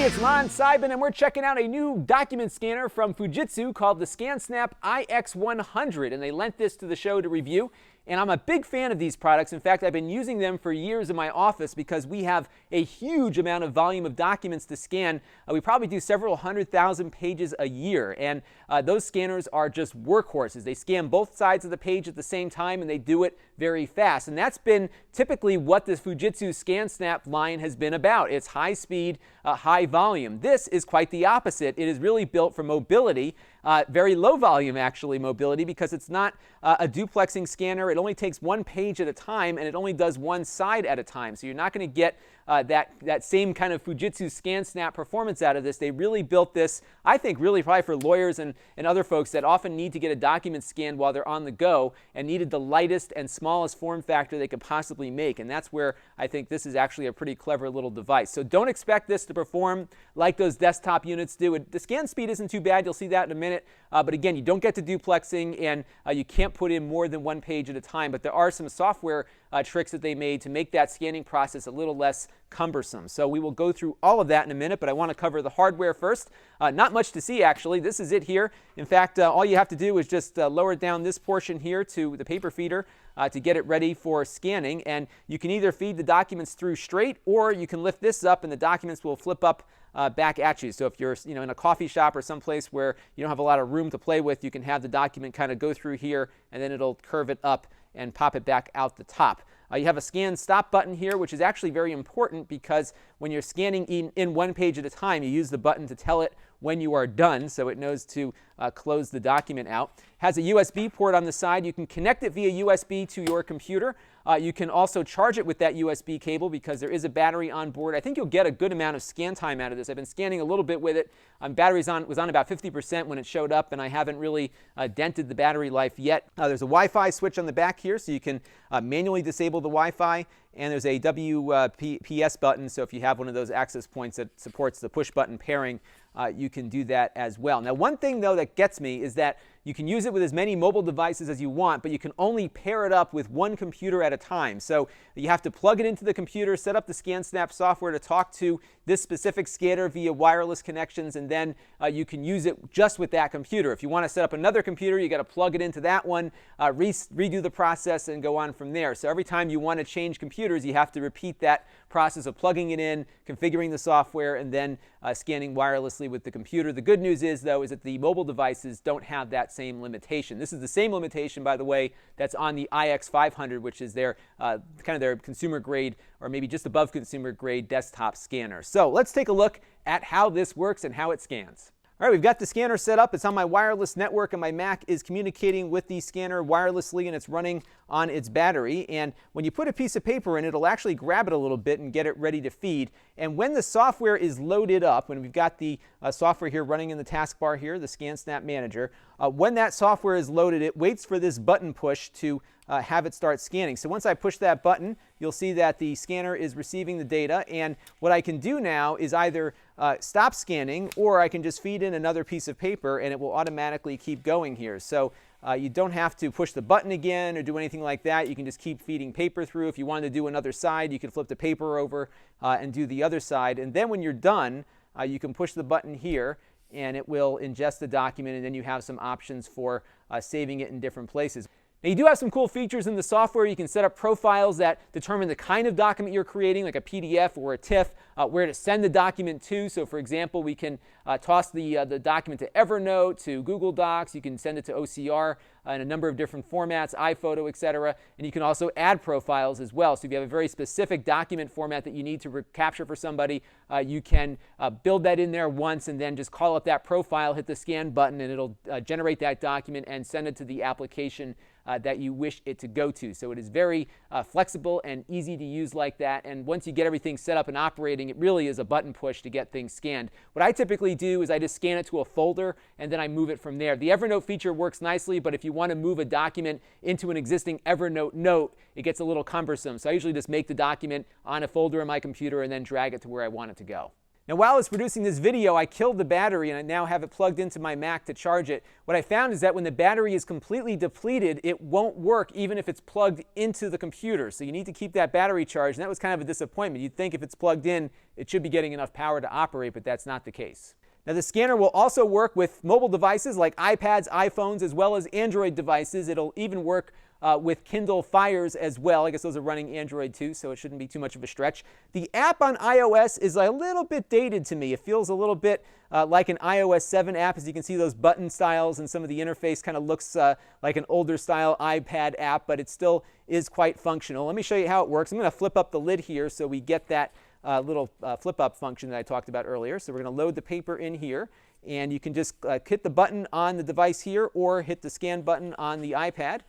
everybody, it's Lon.TV, and we're checking out a new document scanner from Fujitsu called the ScanSnap ix100, and they lent this to the show to review. And I'm a big fan of these products. In fact, I've been using them for years in my office because we have a huge amount of volume of documents to scan. We probably do several 100,000 pages a year, and those scanners are just workhorses. They scan both sides of the page at the same time, and they do it very fast. And that's been typically what the Fujitsu ScanSnap line has been about. It's high speed, high volume. This is quite the opposite. It is really built for mobility, very low volume actually mobility, because it's not a duplexing scanner. It only takes one page at a time, and it only does one side at a time. So you're not going to get that same kind of Fujitsu ScanSnap performance out of this. They really built this, I think, really probably for lawyers and other folks that often need to get a document scanned while they're on the go and needed the lightest and smallest form factor they could possibly make. And that's where I think this is actually a pretty clever little device. So don't expect this to perform like those desktop units do. The scan speed isn't too bad. You'll see that in a minute. But again, you don't get to duplexing, and you can't put in more than one page at a time. But there are some software tricks that they made to make that scanning process a little less cumbersome. So we will go through all of that in a minute, but I want to cover the hardware first. Not much to see, actually. This is it here. In fact, all you have to do is just lower down this portion here to the paper feeder to get it ready for scanning. And you can either feed the documents through straight, or you can lift this up and the documents will flip up back at you. So if you're in a coffee shop or someplace where you don't have a lot of room to play with, you can have the document kind of go through here, and then it'll curve it up and pop it back out the top. You have a scan stop button here, which is actually very important because when you're scanning in one page at a time, you use the button to tell it when you are done, so it knows to close the document out. Has a USB port on the side. You can connect it via USB to your computer. You can also charge it with that USB cable because there is a battery on board. I think you'll get a good amount of scan time out of this. I've been scanning a little bit with it. Battery was on about 50% when it showed up, and I haven't really dented the battery life yet. There's a Wi-Fi switch on the back here, so you can manually disable the Wi-Fi. And there's a WPS button, so if you have one of those access points that supports the push button pairing, you can do that as well. Now, one thing, though, that gets me is that you can use it with as many mobile devices as you want, but you can only pair it up with one computer at a time. So you have to plug it into the computer, set up the ScanSnap software to talk to this specific scanner via wireless connections, and then you can use it just with that computer. If you want to set up another computer, you got to plug it into that one, redo the process, and go on from there. So every time you want to change computers, you have to repeat that process of plugging it in, configuring the software, and then scanning wirelessly with the computer. The good news is, though, is that the mobile devices don't have that same limitation. This is the same limitation, by the way, that's on the ix500, which is their kind of their consumer grade, or maybe just above consumer grade desktop scanner. So let's take a look at how this works and how it scans. All right, we've got the scanner set up. It's on my wireless network, and my Mac is communicating with the scanner wirelessly, and it's running on its battery. And when you put a piece of paper in, it'll actually grab it a little bit and get it ready to feed. And when the software is loaded up, when we've got the software here running in the taskbar here, the ScanSnap Manager, when that software is loaded, it waits for this button push to have it start scanning. So once I push that button, you'll see that the scanner is receiving the data, and what I can do now is either stop scanning, or I can just feed in another piece of paper and it will automatically keep going here. So you don't have to push the button again or do anything like that. You can just keep feeding paper through. If you wanted to do another side, you can flip the paper over and do the other side. And then when you're done, you can push the button here and it will ingest the document, and then you have some options for saving it in different places. Now, you do have some cool features in the software. You can set up profiles that determine the kind of document you're creating, like a PDF or a TIFF, where to send the document to. So, for example, we can toss the document to Evernote, to Google Docs. You can send it to OCR in a number of different formats, iPhoto, etc. And you can also add profiles as well. So if you have a very specific document format that you need to capture for somebody, you can build that in there once and then just call up that profile, hit the scan button, and it'll generate that document and send it to the application that you wish it to go to. So it is very flexible and easy to use like that. And once you get everything set up and operating, it really is a button push to get things scanned. What I typically do is I just scan it to a folder and then I move it from there. The Evernote feature works nicely, but if you want to move a document into an existing Evernote note, it gets a little cumbersome. So I usually just make the document on a folder in my computer and then drag it to where I want it to go. Now, while I was producing this video, I killed the battery and I now have it plugged into my Mac to charge it. What I found is that when the battery is completely depleted, it won't work even if it's plugged into the computer. So you need to keep that battery charged, and that was kind of a disappointment. You'd think if it's plugged in, it should be getting enough power to operate, but that's not the case. Now, the scanner will also work with mobile devices like iPads, iPhones, as well as Android devices. It'll even work with Kindle Fires as well. I guess those are running Android too, so it shouldn't be too much of a stretch. The app on iOS is a little bit dated to me. It feels a little bit like an iOS 7 app. As you can see, those button styles and some of the interface kind of looks like an older style iPad app, but it still is quite functional. Let me show you how it works. I'm going to flip up the lid here so we get that little flip-up function that I talked about earlier. So we're going to load the paper in here, and you can just hit the button on the device here or hit the scan button on the iPad,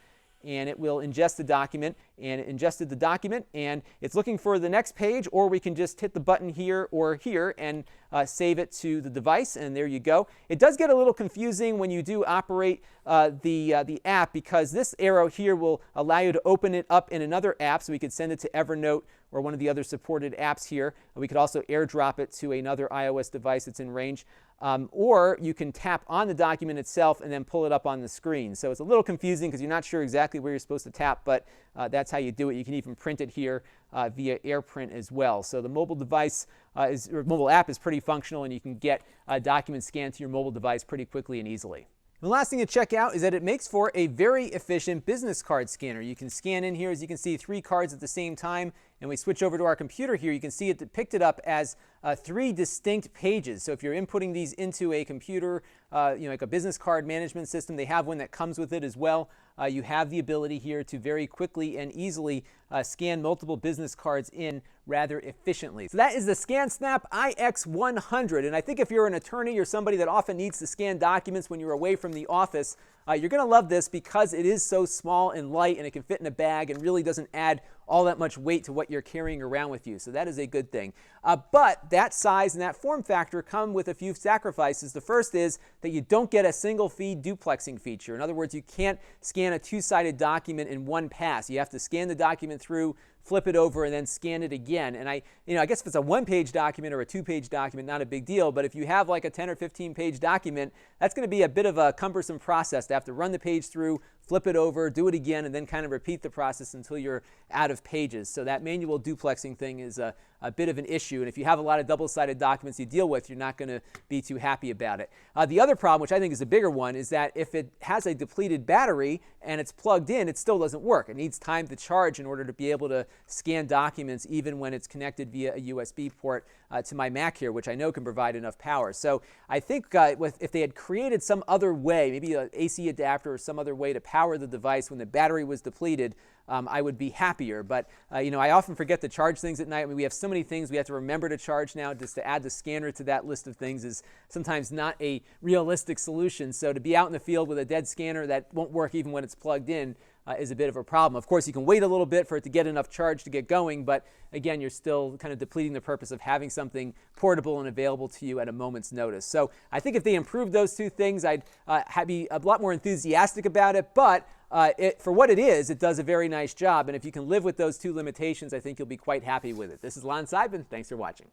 and it will ingest the document. And it ingested the document, and it's looking for the next page, or we can just hit the button here or here and save it to the device, and there you go. It does get a little confusing when you do operate the app, because this arrow here will allow you to open it up in another app, so we could send it to Evernote or one of the other supported apps here. We could also airdrop it to another iOS device that's in range. Or you can tap on the document itself and then pull it up on the screen. So it's a little confusing because you're not sure exactly where you're supposed to tap, but that's how you do it. You can even print it here via AirPrint as well. So the mobile device or mobile app is pretty functional, and you can get documents scanned to your mobile device pretty quickly and easily. The last thing to check out is that it makes for a very efficient business card scanner. You can scan in here, as you can see, 3 cards at the same time, and we switch over to our computer here. You can see it picked it up as 3 distinct pages. So if you're inputting these into a computer, like a business card management system, they have one that comes with it as well. You have the ability here to very quickly and easily scan multiple business cards in rather efficiently. So that is the ScanSnap ix100, and I think if you're an attorney or somebody that often needs to scan documents when you're away from the office, you're going to love this because it is so small and light, and it can fit in a bag and really doesn't add all that much weight to what you're carrying around with you. So that is a good thing. But that size and that form factor come with a few sacrifices. The first is that you don't get a single feed duplexing feature. In other words, you can't scan a 2-sided document in one pass. You have to scan the document through, flip it over, and then scan it again. And I guess if it's a 1-page document or a 2-page document, not a big deal. But if you have like a 10 or 15-page document, that's going to be a bit of a cumbersome process to have to run the page through, flip it over, do it again, and then kind of repeat the process until you're out of pages. So that manual duplexing thing is a bit of an issue. And if you have a lot of double-sided documents you deal with, you're not going to be too happy about it. The other problem, which I think is a bigger one, is that if it has a depleted battery and it's plugged in, it still doesn't work. It needs time to charge in order to be able to scan documents, even when it's connected via a USB port to my Mac here, which I know can provide enough power. So I think if they had created some other way, maybe an AC adapter or some other way to power the device when the battery was depleted, I would be happier. But I often forget to charge things at night. I mean, we have so many things we have to remember to charge now. Just to add the scanner to that list of things is sometimes not a realistic solution. So to be out in the field with a dead scanner that won't work even when it's plugged in is a bit of a problem. Of course, you can wait a little bit for it to get enough charge to get going, but again, you're still kind of depleting the purpose of having something portable and available to you at a moment's notice. So I think if they improved those 2 things, I'd be a lot more enthusiastic about it, but for what it is, it does a very nice job, and if you can live with those 2 limitations, I think you'll be quite happy with it. This is Lon.TV. Thanks for watching.